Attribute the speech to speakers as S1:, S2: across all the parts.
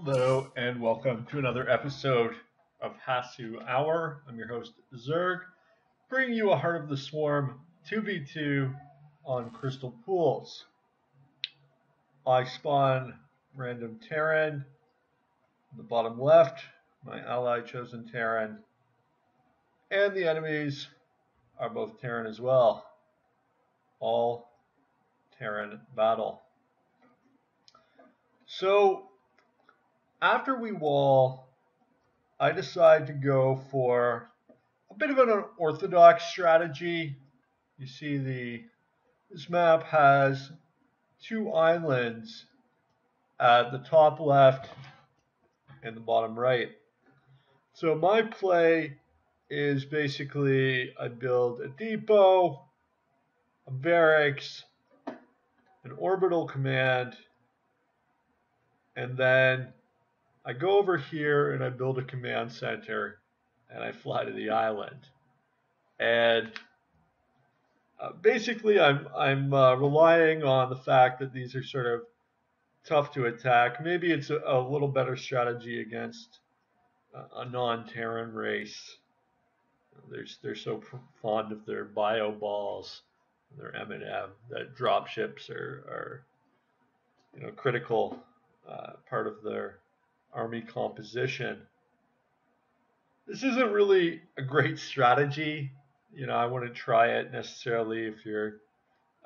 S1: Hello and welcome to another episode of Hasu Hour. I'm your host Zerg, bringing you a Heart of the Swarm 2v2 on Crystal Pools. I spawn random Terran in the bottom left, my ally chosen Terran, and the enemies are both Terran as well. All Terran battle. So after we wall, I decide to go for a bit of an unorthodox strategy. You see this map has two islands at the top left and the bottom right. So my play is basically I build a depot, a barracks, an orbital command, and then I go over here and I build a command center and I fly to the island. And basically, I'm relying on the fact that these are sort of tough to attack. Maybe it's a little better strategy against a non-Terran race. They're so fond of their bio balls, their M&M, that dropships are critical part of their army composition. This isn't really a great strategy. I wouldn't try it necessarily if you're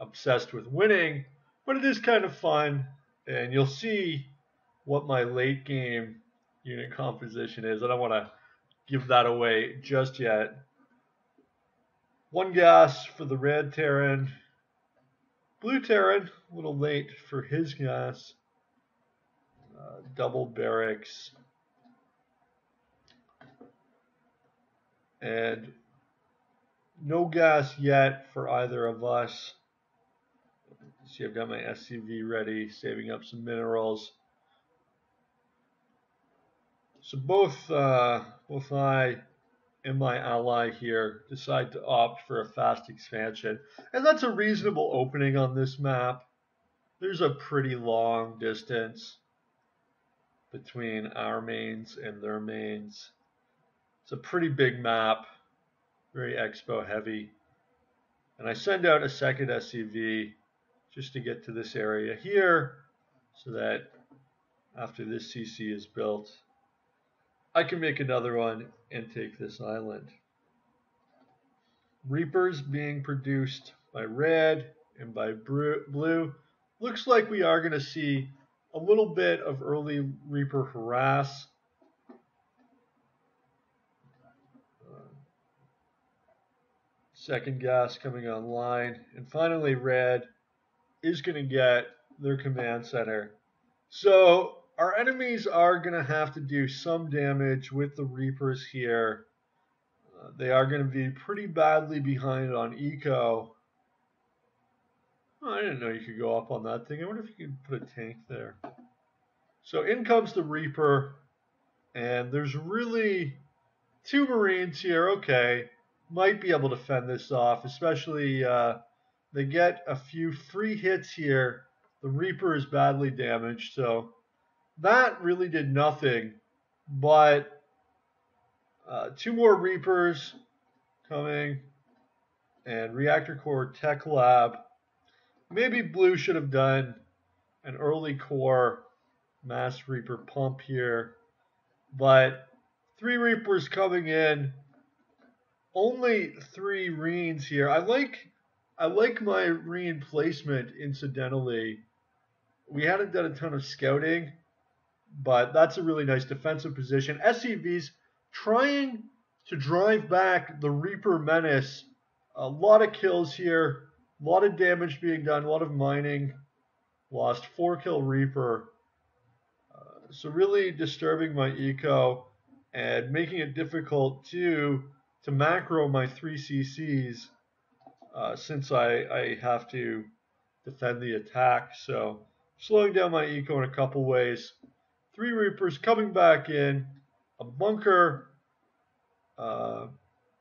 S1: obsessed with winning, but it is kind of fun, and you'll see what my late game unit composition is. I don't want to give that away just yet. One gas for the red Terran. Blue Terran, a little late for his gas. Double barracks. And no gas yet for either of us. See, I've got my SCV ready, saving up some minerals. So both I and my ally here decide to opt for a fast expansion. And that's a reasonable opening on this map. There's a pretty long distance between our mains and their mains. It's a pretty big map, very expo heavy. And I send out a second SCV just to get to this area here so that after this CC is built, I can make another one and take this island. Reapers being produced by red and by blue. Looks like we are going to see a little bit of early Reaper harass. Second gas coming online. And finally, red is going to get their command center. So our enemies are going to have to do some damage with the Reapers here. They are going to be pretty badly behind on eco. Oh, I didn't know you could go up on that thing. I wonder if you could put a tank there. So in comes the Reaper, and there's really two Marines here. Okay, might be able to fend this off, especially they get a few free hits here. The Reaper is badly damaged, so that really did nothing. But two more Reapers coming, and Reactor Core Tech Lab. Maybe blue should have done an early core Mass Reaper pump here, but three Reapers coming in. Only three Reens here. I like my Reen placement, incidentally. We hadn't done a ton of scouting, but that's a really nice defensive position. SCVs trying to drive back the Reaper menace. A lot of kills here, a lot of damage being done, a lot of mining. Lost 4-kill Reaper. So really disturbing my eco and making it difficult to macro my 3 CCs since I have to defend the attack. So slowing down my eco in a couple ways. 3 Reapers coming back in. A bunker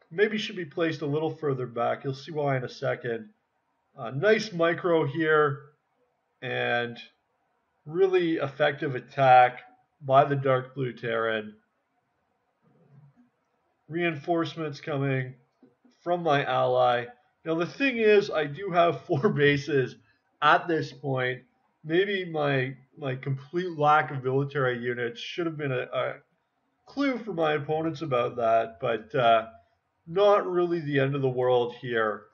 S1: maybe should be placed a little further back. You'll see why in a second. Nice micro here and really effective attack. by the dark blue Terran. Reinforcements coming from my ally. Now the thing is, I do have 4 bases at this point. Maybe my complete lack of military units should have been a clue for my opponents about that, but not really the end of the world here,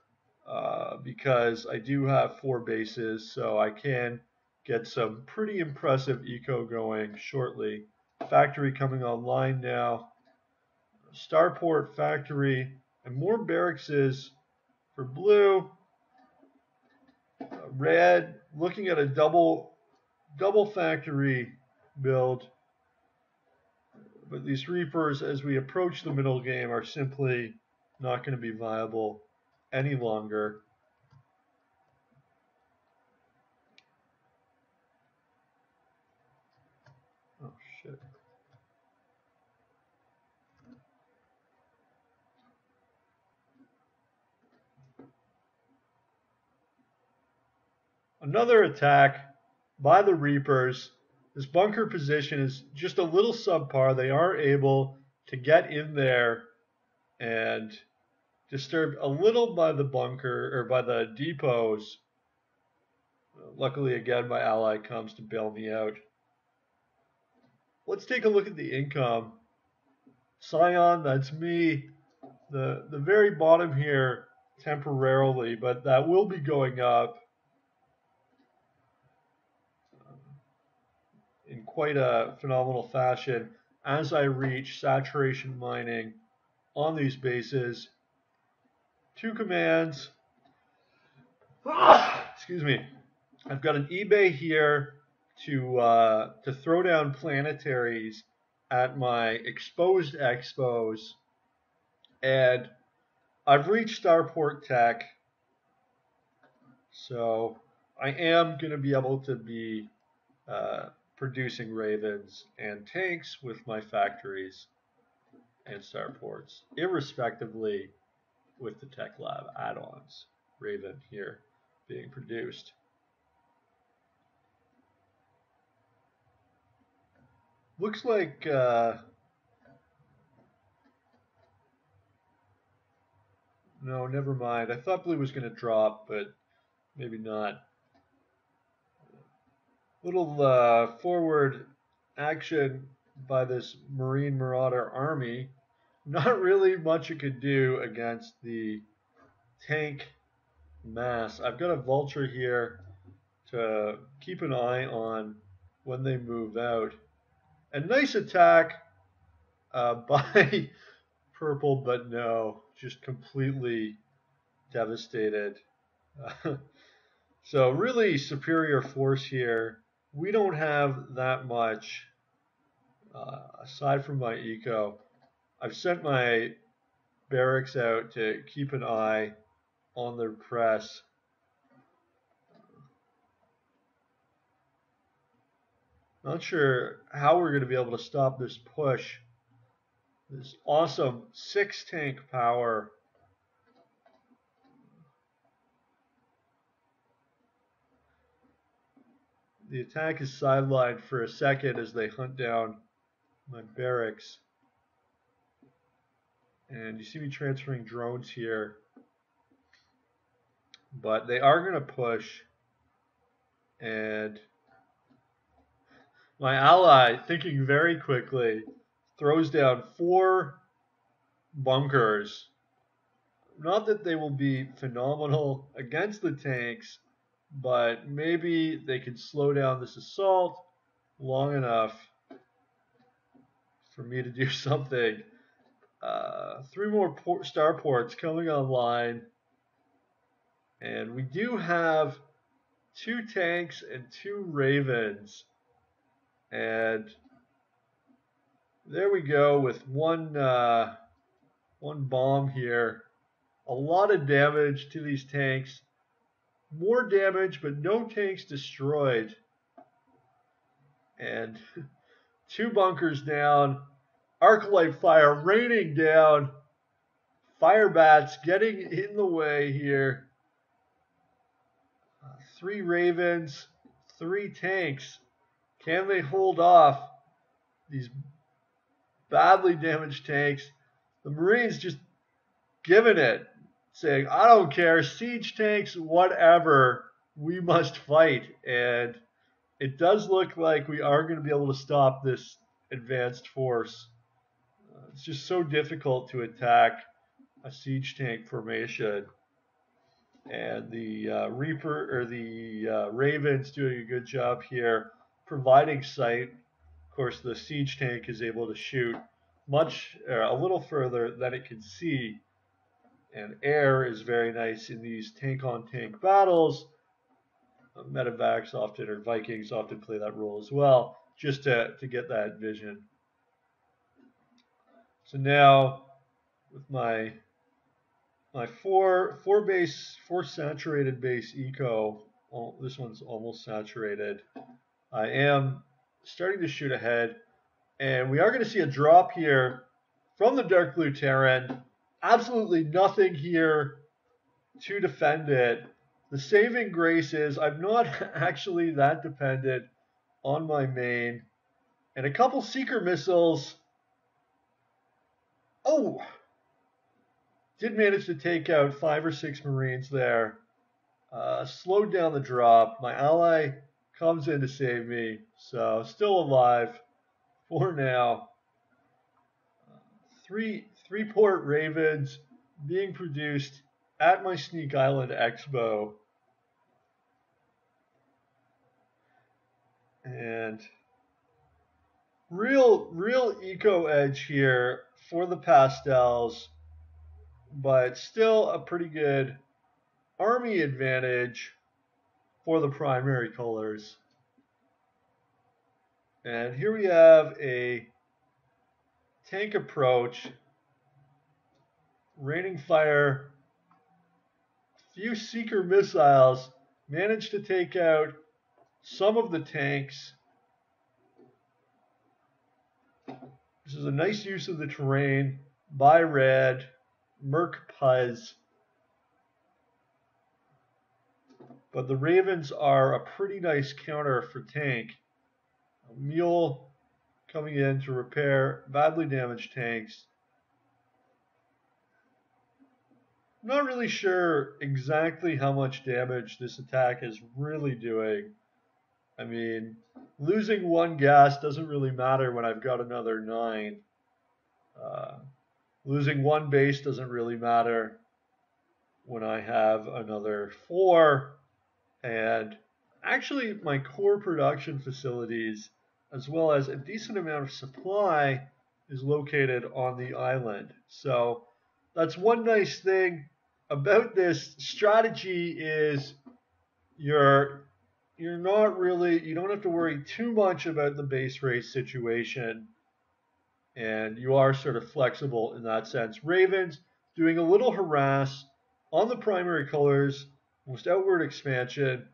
S1: because I do have 4 bases, so I can get some pretty impressive eco going shortly. Factory coming online now. Starport factory and more barracks for blue. Red looking at a double factory build. But these Reapers, as we approach the middle game, are simply not going to be viable any longer. Oh, shit. Another attack by the Reapers. This bunker position is just a little subpar. They are able to get in there and disturbed a little by the bunker, or by the depots. Luckily, again, my ally comes to bail me out. Let's take a look at the income. Scion, that's me. The very bottom here temporarily, but that will be going up in quite a phenomenal fashion as I reach saturation mining on these bases. 2 commands. Excuse me. I've got an eBay here to throw down planetaries at my exposed expos, and I've reached Starport Tech, so I am going to be able to be producing Ravens and tanks with my factories and starports, irrespectively with the Tech Lab add-ons. Raven here being produced. Looks like no, never mind. I thought blue was going to drop, but maybe not. Little forward action by this Marine Marauder army. Not really much it could do against the tank mass. I've got a vulture here to keep an eye on when they move out. A nice attack by purple, but no, just completely devastated. So really superior force here. We don't have that much aside from my eco. I've sent my barracks out to keep an eye on their press. Not sure how we're going to be able to stop this push. This awesome 6 tank power. The attack is sidelined for a second as they hunt down my barracks. And you see me transferring drones here. But they are going to push. And my ally, thinking very quickly, throws down 4 bunkers. Not that they will be phenomenal against the tanks, but maybe they can slow down this assault long enough for me to do something. 3 more starports coming online, and we do have 2 tanks and 2 ravens, and there we go with one bomb here. A lot of damage to these tanks. More damage, but no tanks destroyed. And 2 bunkers down. Arclight fire raining down. Fire bats getting in the way here. 3 ravens, 3 tanks. Can they hold off these badly damaged tanks. The Marines just giving it, saying, I don't care, siege tanks, whatever, we must fight. And it does look like we are going to be able to stop this advanced force. It's just so difficult to attack a siege tank formation. And the Ravens doing a good job here providing sight. Of course, the siege tank is able to shoot a little further than it can see, and air is very nice in these tank-on-tank battles. Medevacs often, or Vikings often play that role as well, just to get that vision. So now, with my four saturated base eco, this one's almost saturated. I am starting to shoot ahead, and we are going to see a drop here from the dark blue Terran. Absolutely nothing here to defend it. The saving grace is I'm not actually that dependent on my main. And a couple seeker missiles. Oh! Did manage to take out 5 or 6 Marines there. Slowed down the drop. My ally comes in to save me. So still alive for now. Three port Ravens being produced at my Sneak Island Expo. And real eco edge here for the pastels, but still a pretty good army advantage for the primary colors. And here we have a tank approach, raining fire, few seeker missiles, managed to take out some of the tanks. This is a nice use of the terrain by Red, Merc Puz. But the Ravens are a pretty nice counter for tank. A Mule coming in to repair badly damaged tanks. I'm not really sure exactly how much damage this attack is really doing. I mean, losing 1 gas doesn't really matter when I've got another 9. Losing 1 base doesn't really matter when I have another 4. And actually, my core production facilities, as well as a decent amount of supply, is located on the island. So that's one nice thing about this strategy is you don't have to worry too much about the base race situation, and you are sort of flexible in that sense. Ravens doing a little harass on the primary colors, almost outward expansion,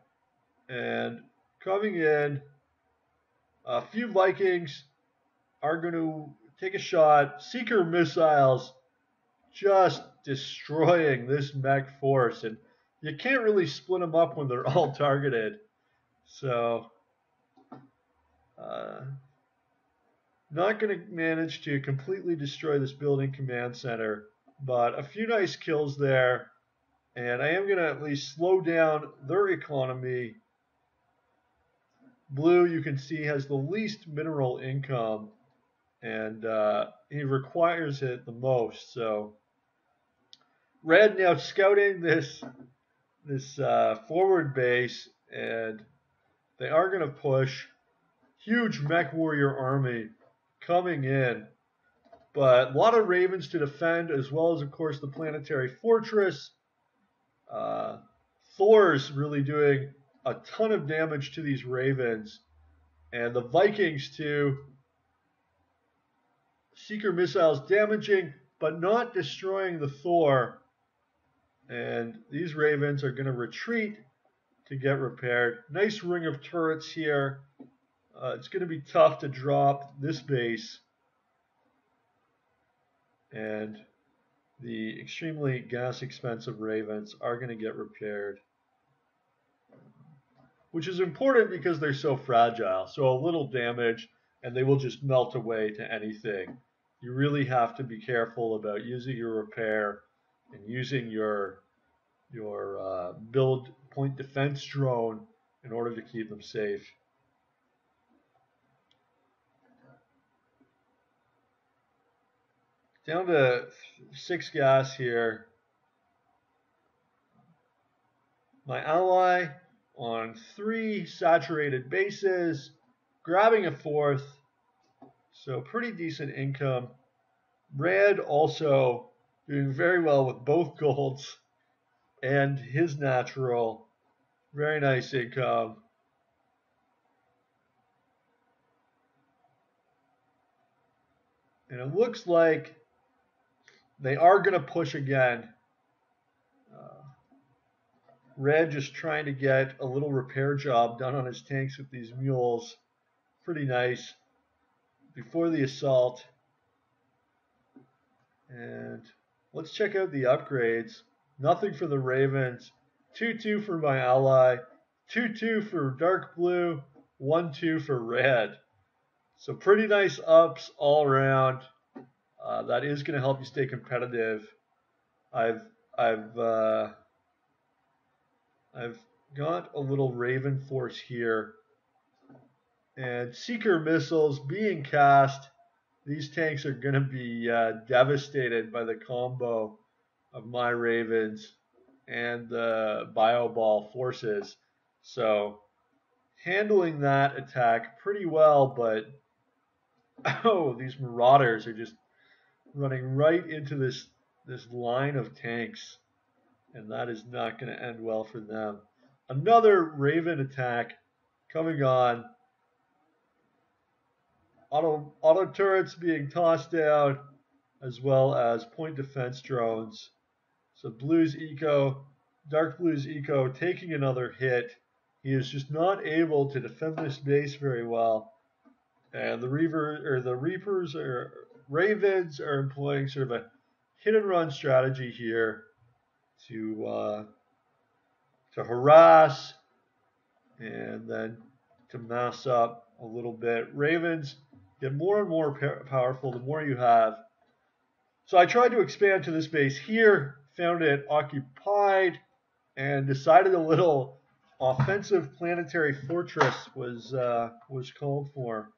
S1: and coming in. A few Vikings are going to take a shot. Seeker missiles just destroying this mech force, and you can't really split them up when they're all targeted. So, not going to manage to completely destroy this building command center, but a few nice kills there, and I am going to at least slow down their economy. Blue, you can see, has the least mineral income, and he requires it the most. So, Red now scouting this forward base, and they are going to push. Huge mech warrior army coming in, but a lot of Ravens to defend, as well as, of course, the planetary fortress. Thor's really doing a ton of damage to these Ravens, and the Vikings too. Seeker missiles damaging, but not destroying the Thor. And these Ravens are going to retreat to get repaired. Nice ring of turrets here. It's going to be tough to drop this base. And the extremely gas expensive Ravens are going to get repaired, which is important because they're so fragile. So a little damage and they will just melt away to anything. You really have to be careful about using your repair and using your build point defense drone in order to keep them safe. Down to 6 gas here. My ally on 3 saturated bases, grabbing a 4th, so pretty decent income. Red also doing very well with both golds and his natural. Very nice income. And it looks like they are going to push again. Red just trying to get a little repair job done on his tanks with these mules. Pretty nice. Before the assault. And let's check out the upgrades. Nothing for the Ravens. 2-2 for my ally. 2-2 for dark blue. 1-2 for red. So pretty nice ups all around. That is going to help you stay competitive. I've got a little Raven force here, and Seeker missiles being cast. These tanks are going to be devastated by the combo of my Ravens and the Bioball forces. So handling that attack pretty well, but oh, these Marauders are just running right into this line of tanks, and that is not going to end well for them. Another Raven attack coming on. Auto turrets being tossed down, as well as point defense drones. So Blue's Eco, Dark Blue's Eco taking another hit. He is just not able to defend this base very well. And the Ravens are employing sort of a hit and run strategy here to harass and then to mass up a little bit. Ravens get more and more powerful the more you have. So I tried to expand to this base here, found it occupied, and decided a little offensive planetary fortress was called for.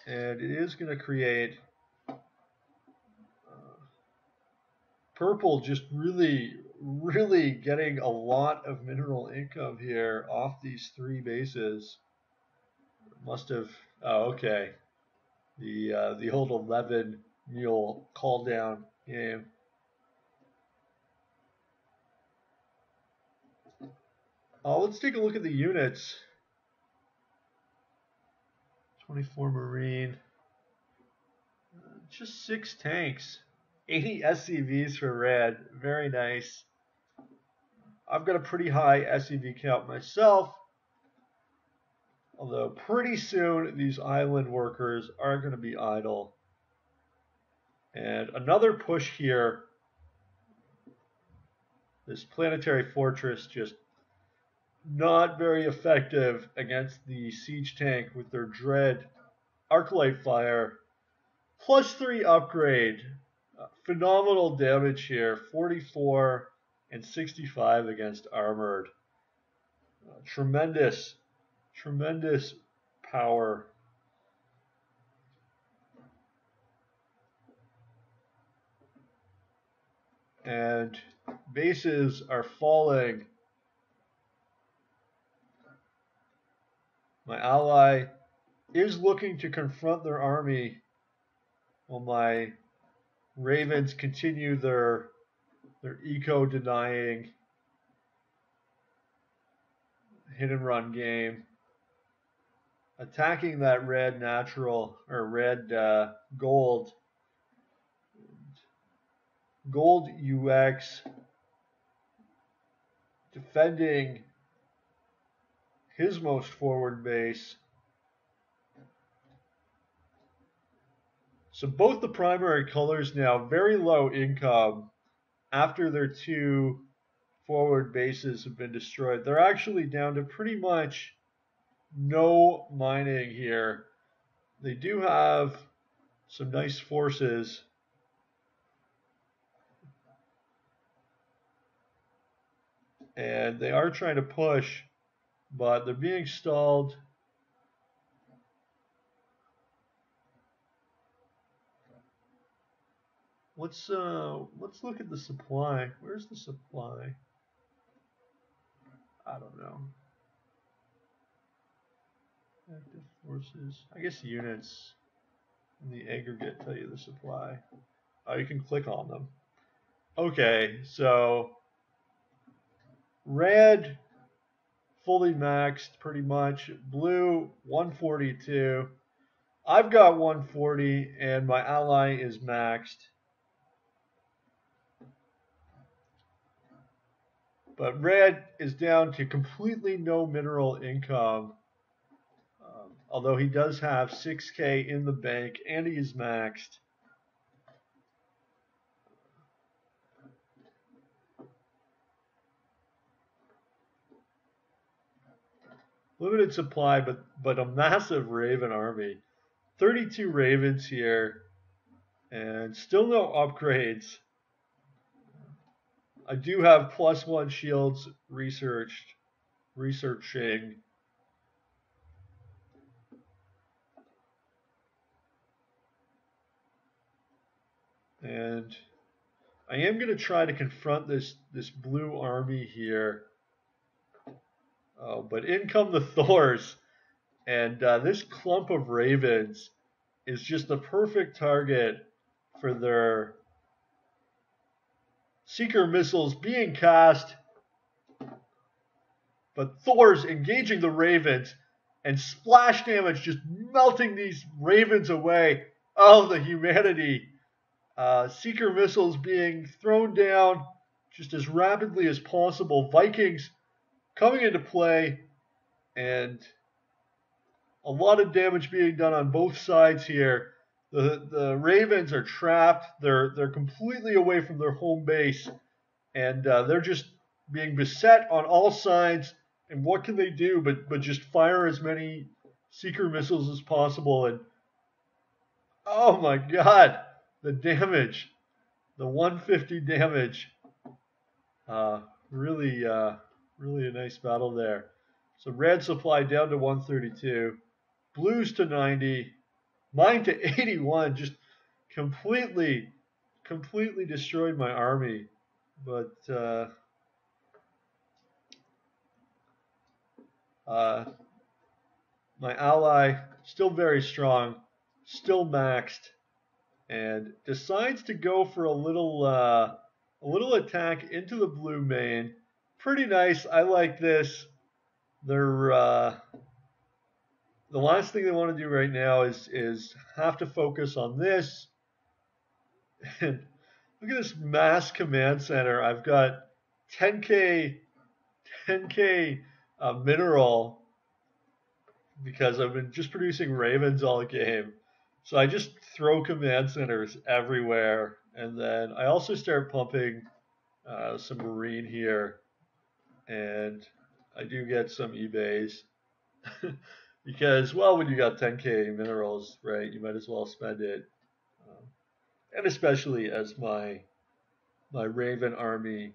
S1: And it is going to create purple just really getting a lot of mineral income here off these 3 bases. Must have, oh, okay. The old 11 mule call down game. Let's take a look at the units. 24 Marine. Just 6 tanks. 80 SCVs for red. Very nice. I've got a pretty high SCV count myself. Although pretty soon these island workers are going to be idle. And another push here. This planetary fortress just not very effective against the siege tank with their dread arclight fire. +3 upgrade. Phenomenal damage here. 44 and 65 against armored. Tremendous power. And bases are falling. My ally is looking to confront their army while my Ravens continue their eco-denying hit and run game. Attacking that red natural, or red gold. Gold UX defending his most forward base. So both the primary colors now very low income after their 2 forward bases have been destroyed. They're actually down to pretty much no mining here. They do have some nice forces. And they are trying to push, but they're being stalled. Let's look at the supply. Where's the supply? I don't know. Active forces. I guess units in the aggregate tell you the supply. Oh, you can click on them. Okay, so red fully maxed pretty much. Blue 142. I've got 140 and my ally is maxed. But red is down to completely no mineral income. Although he does have 6K in the bank and he is maxed. Limited supply, but a massive Raven army. 32 Ravens here, and still no upgrades. I do have +1 shields researching. And I am going to try to confront this blue army here. Oh, but in come the Thors. And this clump of ravens is just the perfect target for their seeker missiles being cast. But Thor's engaging the ravens and splash damage just melting these ravens away. Oh, the humanity. Seeker missiles being thrown down just as rapidly as possible. Vikings coming into play, and a lot of damage being done on both sides here. The Ravens are trapped. They're completely away from their home base, and they're just being beset on all sides. And what can they do but just fire as many seeker missiles as possible? And oh my God, the damage, the 150 damage. Really a nice battle there. So red supply down to 132, blues to 90, mine to 81. Just completely destroyed my army. But my ally still very strong, still maxed, and decides to go for a little attack into the blue main. Pretty nice. I like this. They're the last thing they want to do right now is have to focus on this. And look at this mass command center. I've got 10k mineral because I've been just producing ravens all game. So I just throw command centers everywhere, and then I also start pumping some marine here, and I do get some eBays. Because, well, when you got 10k minerals, right, you might as well spend it. And especially as my Raven army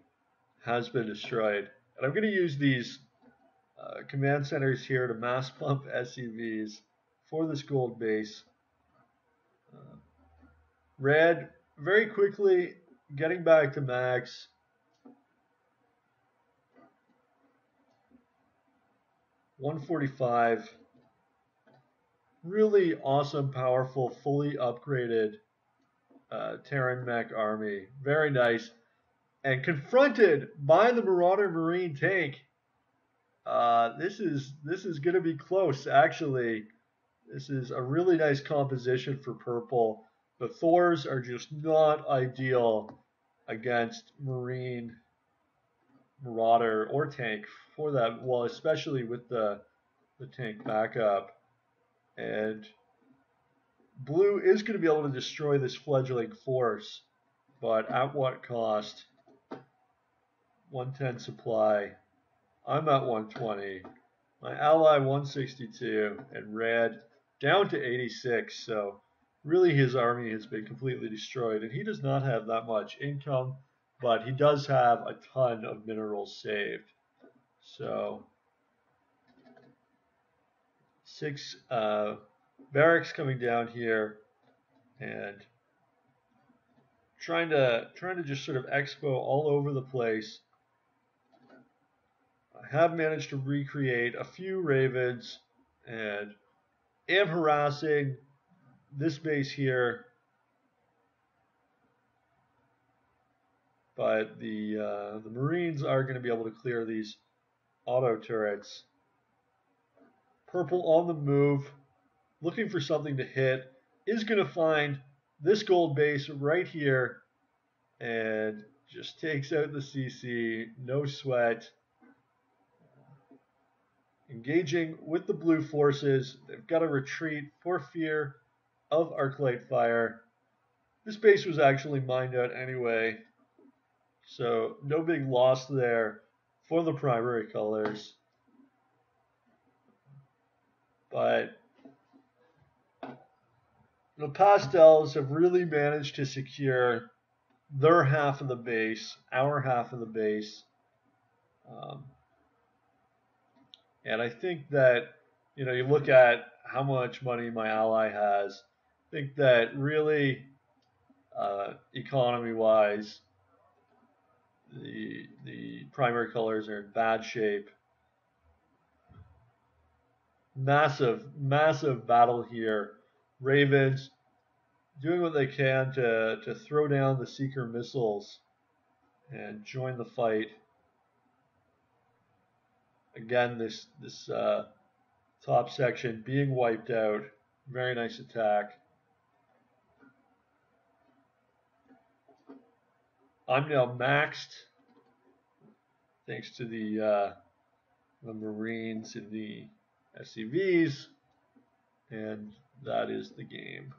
S1: has been destroyed. And I'm going to use these command centers here to mass pump SCVs for this gold base. Red, very quickly, getting back to max. $145. Really awesome, powerful, fully upgraded Terran mech army. Very nice. And confronted by the Marauder Marine tank. This is going to be close, actually. This is a really nice composition for purple. The Thors are just not ideal against Marine, Marauder, or tank for that. Well, especially with the tank backup. And blue is going to be able to destroy this fledgling force, but at what cost? 110 supply. I'm at 120. My ally 162, and red down to 86. So really his army has been completely destroyed, and he does not have that much income, but he does have a ton of minerals saved. So 6 barracks coming down here, and trying to just sort of expo all over the place. I have managed to recreate a few ravens and am harassing this base here, but the Marines are going to be able to clear these auto turrets. Purple on the move, looking for something to hit, is going to find this gold base right here and just takes out the CC, no sweat. Engaging with the blue forces, they've got to retreat for fear of arclight fire. This base was actually mined out anyway, so no big loss there for the primary colors. But the pastels have really managed to secure their half of the base, our half of the base. And I think that, you look at how much money my ally has, I think that really, economy-wise, the primary colors are in bad shape. Massive battle here. Ravens doing what they can to throw down the Seeker missiles and join the fight. Again, this top section being wiped out. Very nice attack. I'm now maxed thanks to the Marines in the SCVs, and that is the game.